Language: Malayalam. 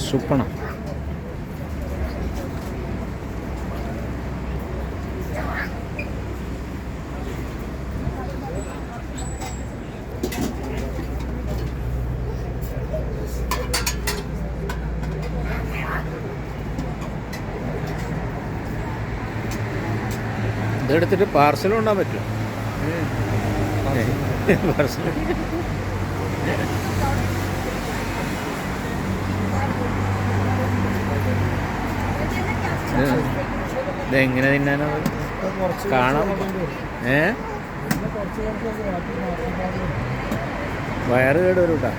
സൂപ്പണ ഇതെടുത്തിട്ട് പാർസൽ കൊണ്ടാൻ പറ്റുമോ? പാർസൽ ഇതെങ്ങനെ തിന്നാനത് കാണാൻ? വയറ് കേട് വരും കേട്ടോ.